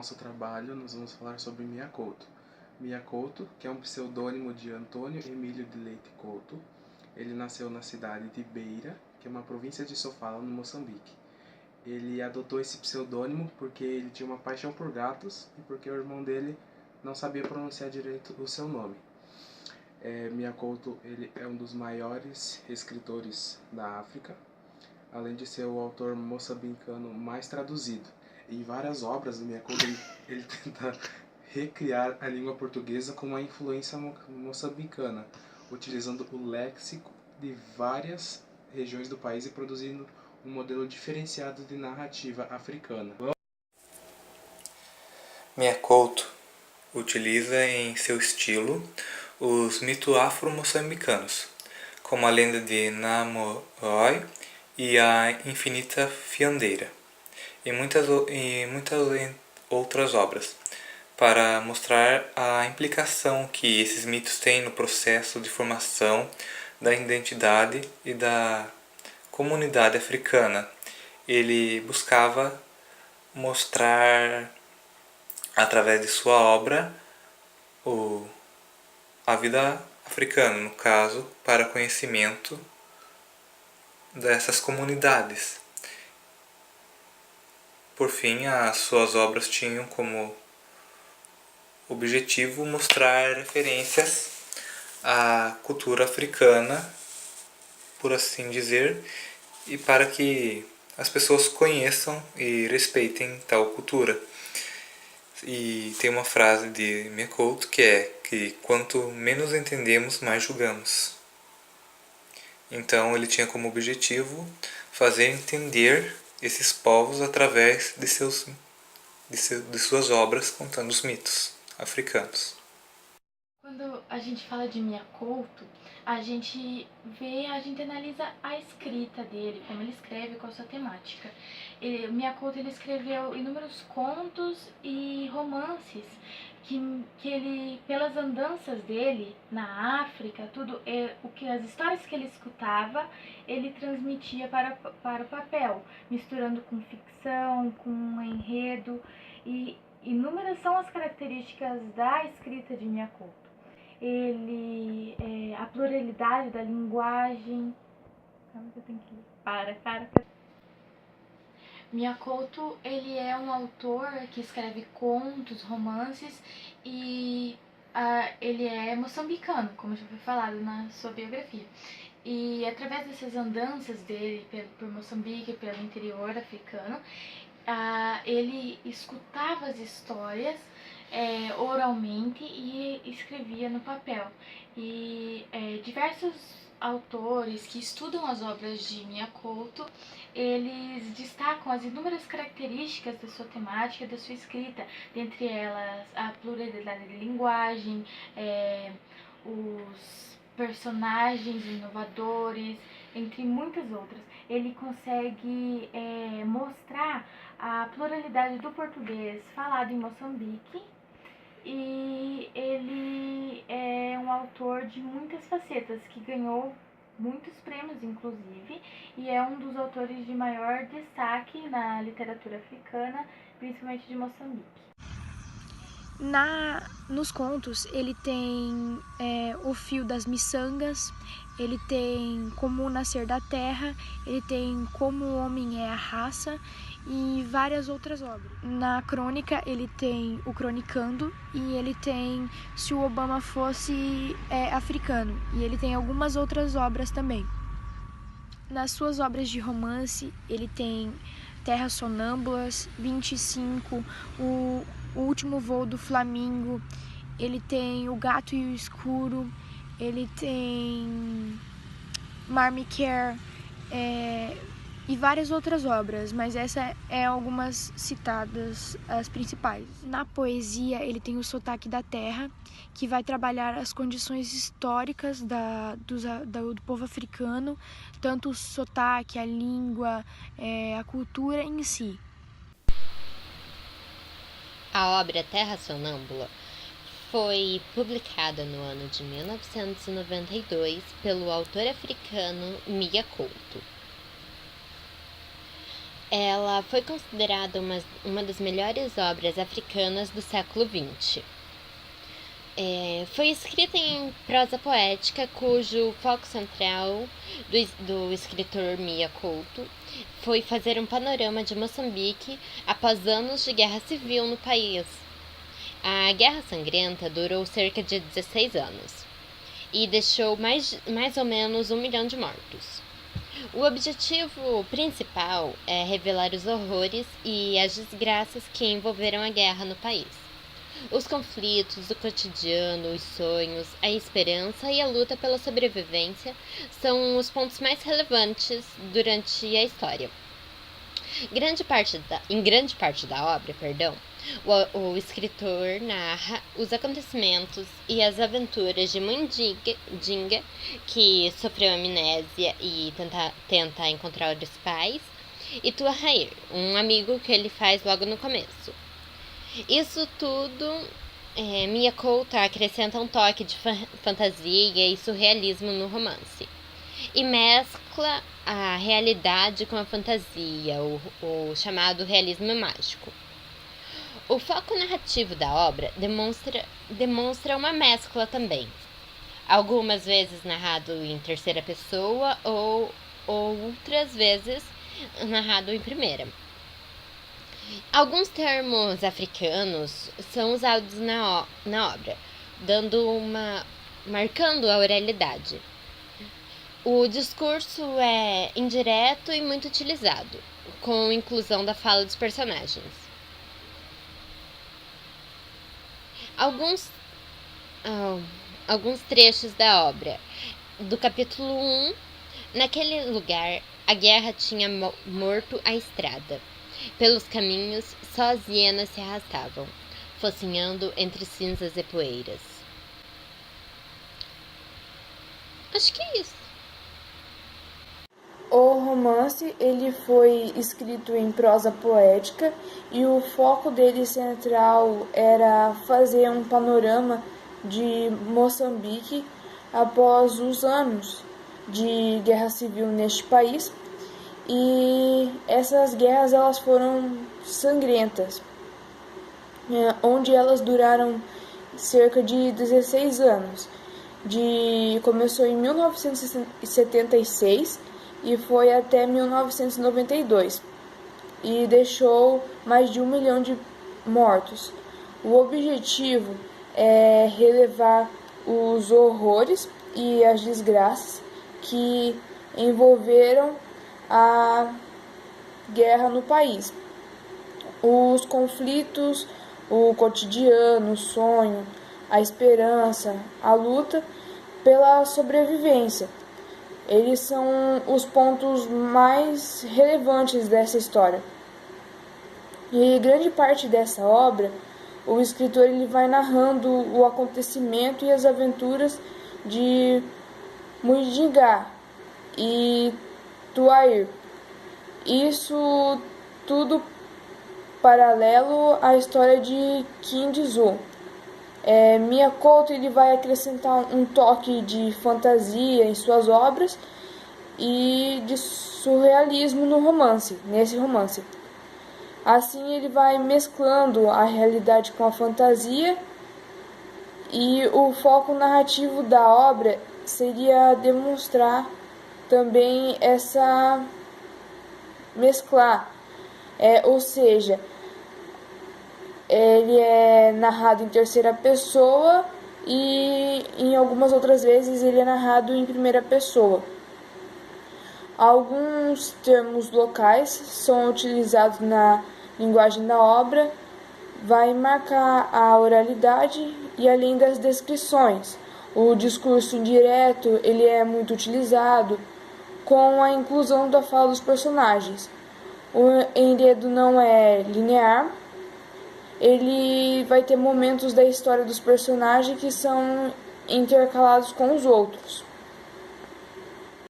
nosso trabalho, nós vamos falar sobre Mia Couto. Mia Couto, que é um pseudônimo de Antônio Emílio de Leite Couto, ele nasceu na cidade de Beira, que é uma província de Sofala, no Moçambique. Ele adotou esse pseudônimo porque ele tinha uma paixão por gatos e porque o irmão dele não sabia pronunciar direito o seu nome. Mia Couto, ele é um dos maiores escritores da África, além de ser o autor moçambicano mais traduzido. Em várias obras do Mia Couto, ele tenta recriar a língua portuguesa com uma influência moçambicana, utilizando o léxico de várias regiões do país e produzindo um modelo diferenciado de narrativa africana. Mia Couto utiliza em seu estilo os mitos afro-moçambicanos, como a lenda de Namoroi e a Infinita Fiandeira, e muitas outras obras, para mostrar a implicação que esses mitos têm no processo de formação da identidade e da comunidade africana. Ele buscava mostrar, através de sua obra, a vida africana, no caso, para conhecimento dessas comunidades. Por fim, as suas obras tinham como objetivo mostrar referências à cultura africana, por assim dizer, e para que as pessoas conheçam e respeitem tal cultura. E tem uma frase de Mia Couto que é que quanto menos entendemos, mais julgamos. Então ele tinha como objetivo fazer entender esses povos através de suas obras contando os mitos africanos. Quando a gente fala de Mia Couto, a gente analisa a escrita dele, como ele escreve, qual a sua temática. Mia Couto, ele escreveu inúmeros contos e romances que ele, pelas andanças dele na África, as histórias que ele escutava, ele transmitia para o papel, misturando com ficção, com enredo, e inúmeras são as características da escrita de Mia Couto. A pluralidade da linguagem. Calma que eu tenho que para. Mia Couto, ele é um autor que escreve contos, romances e ele é moçambicano, como já foi falado na sua biografia. E através dessas andanças dele por Moçambique, pelo interior africano, ele escutava as histórias oralmente e escrevia no papel. E diversos autores que estudam as obras de Mia Couto, eles destacam as inúmeras características da sua temática, da sua escrita, dentre elas a pluralidade de linguagem, os personagens inovadores, entre muitas outras. Ele consegue mostrar a pluralidade do português falado em Moçambique, e ele é um autor de muitas facetas, que ganhou muitos prêmios, inclusive, e é um dos autores de maior destaque na literatura africana, principalmente de Moçambique. Nos contos, ele tem o fio das miçangas, ele tem como o nascer da terra, ele tem como o homem é a raça e várias outras obras. Na crônica, ele tem o Cronicando e ele tem Se o Obama Fosse Africano, e ele tem algumas outras obras também. Nas suas obras de romance, ele tem Terras Sonâmbulas, 25, o Último Voo do Flamingo, ele tem O Gato e o Escuro, ele tem Mar Me Quer, e várias outras obras, mas essa é algumas citadas, as principais. Na poesia, ele tem o Sotaque da Terra, que vai trabalhar as condições históricas do povo africano, tanto o sotaque, a língua, a cultura em si. A obra Terra Sonâmbula foi publicada no ano de 1992 pelo autor africano Mia Couto. ela foi considerada uma das melhores obras africanas do século XX. Foi escrita em prosa poética, cujo foco central do escritor Mia Couto foi fazer um panorama de Moçambique após anos de guerra civil no país. A Guerra Sangrenta durou cerca de 16 anos e deixou mais ou menos 1 milhão de mortos. O objetivo principal é revelar os horrores e as desgraças que envolveram a guerra no país. Os conflitos, o cotidiano, os sonhos, a esperança e a luta pela sobrevivência são os pontos mais relevantes durante a história. Em grande parte da obra, o escritor narra os acontecimentos e as aventuras de Mundinga, que sofreu amnésia e tenta encontrar os pais, e Tuahair, um amigo que ele faz logo no começo. Isso tudo, Mia Couto acrescenta um toque de fantasia e surrealismo no romance, e mescla a realidade com a fantasia, o chamado realismo mágico. O foco narrativo da obra demonstra uma mescla também, algumas vezes narrado em terceira pessoa ou outras vezes narrado em primeira. Alguns termos africanos são usados na obra, marcando a oralidade. O discurso é indireto e muito utilizado, com inclusão da fala dos personagens. Alguns trechos da obra. Do capítulo 1, naquele lugar, a guerra tinha morto a estrada. Pelos caminhos, só as hienas se arrastavam, focinhando entre cinzas e poeiras. Acho que é isso. O romance ele foi escrito em prosa poética e o foco dele central era fazer um panorama de Moçambique após os anos de guerra civil neste país. E essas guerras elas foram sangrentas, onde elas duraram cerca de 16 anos. Começou em 1976 e foi até 1992 e deixou mais de 1 milhão de mortos. O objetivo é relevar os horrores e as desgraças que envolveram a guerra no país. Os conflitos, o cotidiano, o sonho, a esperança, a luta pela sobrevivência. Eles são os pontos mais relevantes dessa história. E grande parte dessa obra, o escritor ele vai narrando o acontecimento e as aventuras de Mundinga e Tuahair. Isso tudo paralelo à história de Kindizo. Mia Couto ele vai acrescentar um toque de fantasia em suas obras e de surrealismo nesse romance. Assim ele vai mesclando a realidade com a fantasia, e o foco narrativo da obra seria demonstrar também essa mesclar, ou seja, ele é narrado em terceira pessoa e em algumas outras vezes ele é narrado em primeira pessoa. Alguns termos locais são utilizados na linguagem da obra, vai marcar a oralidade e além das descrições. O discurso indireto ele é muito utilizado, com a inclusão da fala dos personagens. O enredo não é linear, ele vai ter momentos da história dos personagens que são intercalados com os outros.